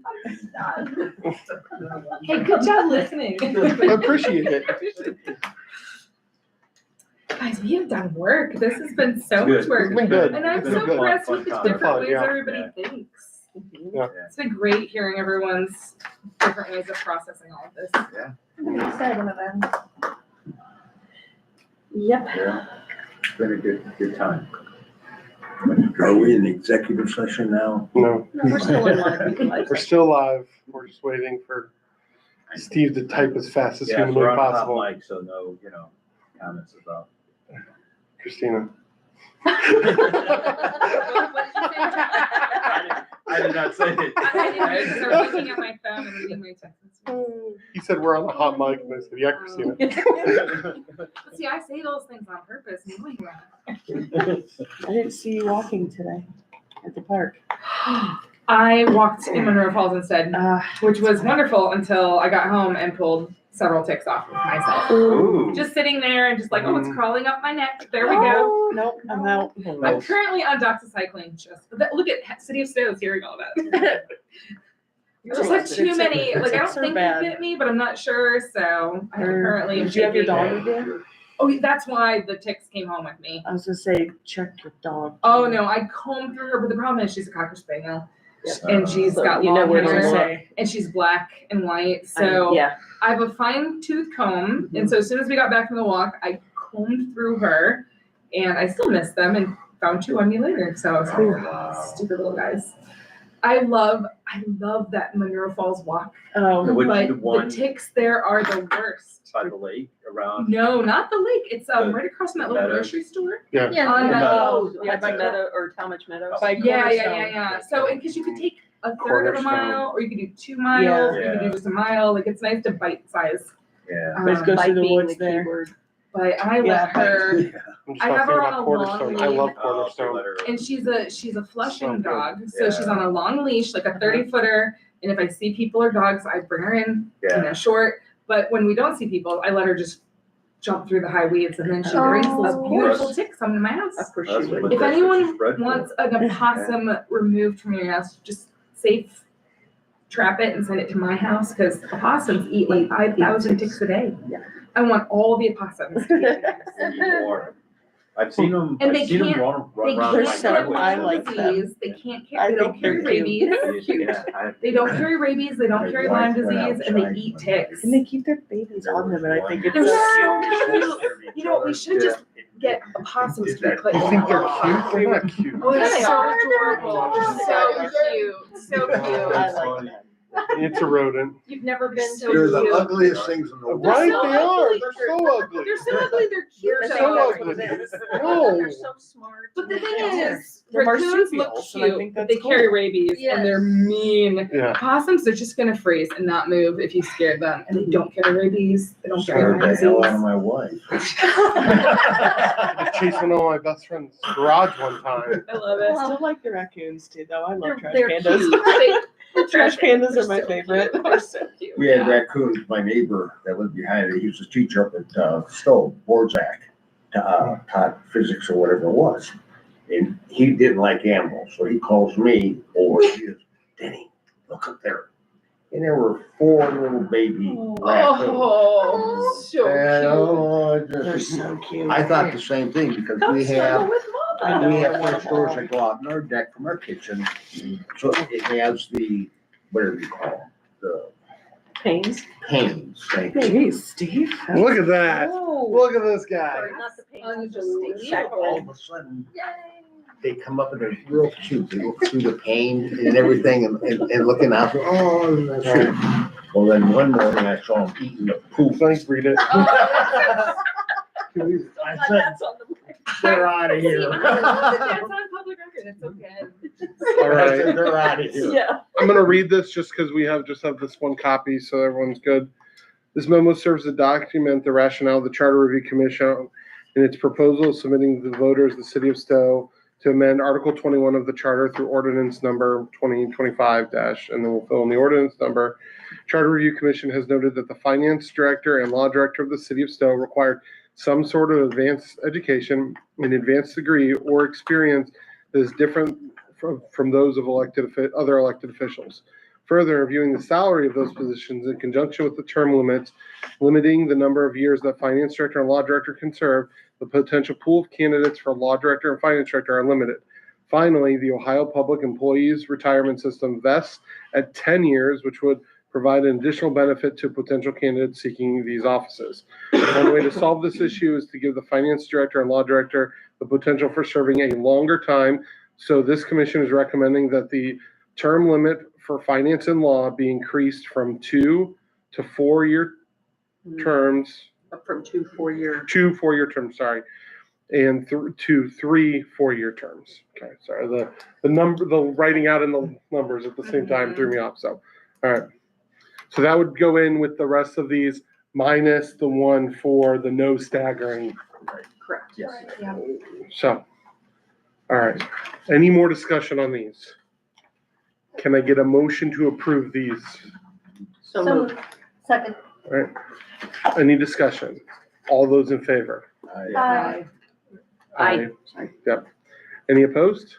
Hey, good job listening. I appreciate it. Guys, we have done work. This has been so Good. much work. It's been good. And I'm It's so been good. impressed with the Fun different time, ways yeah. everybody Yeah. thinks. Yeah. It's been great hearing everyone's different ways of processing all of this. I'm excited about that. Yep. yeah, it's been a good time. Are we in executive session now? No, No, we're still in live. we're still live. We're just waiting for Steve to type as fast as Yeah, humanly we're on top possible. mic, so no, comments about. Christina. I did not say it. I didn't start looking at my phone and reading my texts. He said we're on a hot mic, and I said, yeah, Christina. See, I say those things on purpose. No, you I didn't see you walking today at the park. I walked in Monroe Falls instead, Uh, which was wonderful until I got home and pulled several ticks off of myself. Ooh. Just sitting there and just like, oh, it's crawling up my neck. There we go. oh, nope, I'm out. I'm currently on doxycycline. Look at City of Stow hearing all that. Just like too many. Like I don't Ticks are think bad. they bit me, but I'm not sure. So I currently am Did you have your taking- dog again? Oh, that's why the ticks came home with me. I was gonna say, check your dog. Oh no, I combed through her, but the problem is she's a cocker spaniel, and she's So got you know long where I was to gonna hair, say, and she's black and white. So Yeah, I have a fine tooth comb, and so as soon as we got back from the walk, I combed through her, and I still miss them, and found two on me later. So I was like, Wow. stupid little guys. I love that Monroe Falls walk, oh, Which but the one the ticks there are the worst. by the lake around. No, not the lake. It's The right across from that little meadows. grocery store. Yeah. Yeah. On the, Oh, yeah, by by Meadow or Talmadge Meadows. by yeah. Cornerstone. So, and because you could take a third of a Cornerstone. mile, or you could do 2 miles, Yeah. or you could do just a mile. Like it's nice to bite size. Yeah. Let's go Bite through the being woods the there. keyword. But I Yeah, let her, I'm just I not have her thinking on about a Cornerstone. long I love lead. Cornerstone. and she's a flushing So good. dog, so she's on a long leash, like a 30-footer. And if I see people or dogs, I bring her in, short. But when we don't see people, I let her just jump through the high weeds, and then she brings those Oh. beautiful ticks come to my house. Of course That's she what- would. If that's what anyone she's bred for. wants an opossum removed from your house, just safe trap it and send it to my house, because opossums eat like 5,000 ticks a day. Yeah. I want all the opossums to eat my house. More. I've seen them. And I've they seen them can't- run They around They're my can't so- get driveway. I Lyme like them. disease. They can't I they don't think they're carry cute. rabies. Yeah, They don't carry rabies. They don't carry Lyme disease, and they eat ticks. And they keep their babies on them, and I think it's They're so so cute. You know, we should just get opossums to be put in You think they're our cute? They're not cute. Oh, they're They so are. adorable. So cute. So I cute. like that. It's a rodent. You've never been So They're the cute. ugliest things in the world. Right, so they are. ugly. They're so ugly. They're so ugly, they're cute. They're though. so ugly. No. They're so smart. But the thing Yeah. is, They're raccoons look marsupials, and I cute, think but that's they carry cool. rabies and they're Yes. mean. Yeah. Possums, they're just gonna freeze and not move if you scared them, and they don't carry rabies, they don't carry Scared Lyme the hell out of disease. my wife. I chased one of my best friend's garage one time. I love I it. still like the raccoons too, though. I love trash They're pandas. cute. Trash pandas They're are my so favorite. cute. They're so cute. We had raccoons, my neighbor that lived behind it, he was a teacher up at Stow, Borzak, taught physics or whatever it was. And he didn't like animals, so he calls me over, he goes, Denny, look up there. And there were 4 little baby raccoons. Oh, so And, cute. oh, They're just- so cute. I thought the same thing because Come we snuggle have, with I mama. know, we I have want first them doors all. that go out in our deck from our kitchen. So it has the, whatever you call them, the Pains. panes, thank you. Jeez, Steve. Look at that. Oh. Look at this guy. Sorry, not the pains, just Unbelievable. the So all shackle. of a sudden, Yay. they come up and they're real cute. They look through the pane and everything and looking out. Oh, that's cute. Well, then one morning I saw them eating the poop. Thanks, read it. I said, That's on the mic. they're out of See, here. That's on public record, it's okay. All I right. said, they're out of here. Yeah. I'm gonna read this just because we have this one copy, so everyone's good. This memo serves to document the rationale of the Charter Review Commission in its proposal of submitting to the voters of the city of Stow to amend Article 21 of the Charter through ordinance number 2025 and then we'll fill in the ordinance number. Charter Review Commission has noted that the finance director and law director of the city of Stow required some sort of advanced education, an advanced degree, or experience that is different from those of other elected officials. Further, reviewing the salary of those positions in conjunction with the term limits, limiting the number of years that finance director and law director can serve, the potential pool of candidates for law director and finance director are limited. Finally, the Ohio Public Employees Retirement System vests at 10 years, which would provide an additional benefit to potential candidates seeking these offices. One way to solve this issue is to give the finance director and law director the potential for serving a longer time. So this commission is recommending that the term limit for finance and law be increased from 2 to 4 year terms, From 2 4-year. 2 4-year terms, sorry, and to 3 4-year terms. Okay, sorry, the writing out in the numbers at the same time threw me off. So, all right. So that would go in with the rest of these minus the one for the no staggering. Correct. Yes. Yeah. So, all right. Any more discussion on these? Can I get a motion to approve these? So So moved. moved. Second. All right. Any discussion? All those in favor? Aye. Aye. Yep. Any opposed?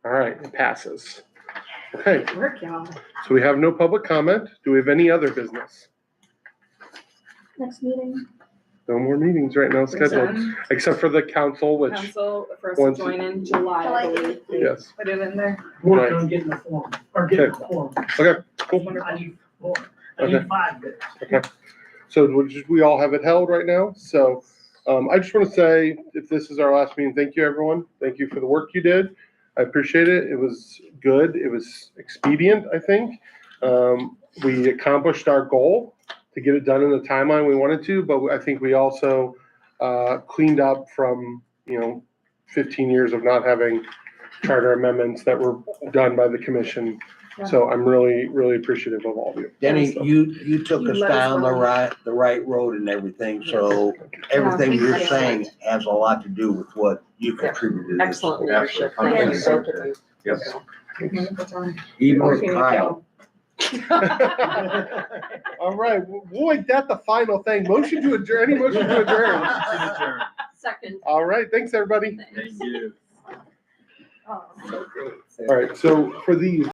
All right, it passes. Okay, Good work, y'all. so we have no public comment. Do we have any other business? Next meeting. No more meetings right now scheduled, Done. except for the council, which, Council for us to once- join in July, I believe. yes. Put it in there. Work on getting the form, or getting the form. Okay, cool. I need 4. I need 5 bits. Okay. So we all have it held right now. So I just want to say, if this is our last meeting, thank you, everyone. Thank you for the work you did. I appreciate it. It was good. It was expedient, I think. We accomplished our goal to get it done in the timeline we wanted to, but I think we also cleaned up from, 15 years of not having charter amendments that were done by the commission. So I'm really, really appreciative of all of you. Denny, you took You us let us down know. the right road and everything, so everything thank you're you. saying has a lot to do with what you contributed to this. Excellent leadership. Absolutely. Thank you, both of you. Yes. Wonderful time. Even with Working with Kyle. y'all. All right, we'll make that the final thing. Motion to adjourn, any motion to adjourn. Second. All right, thanks, everybody. Thank you. Oh, so great. All right, so for these,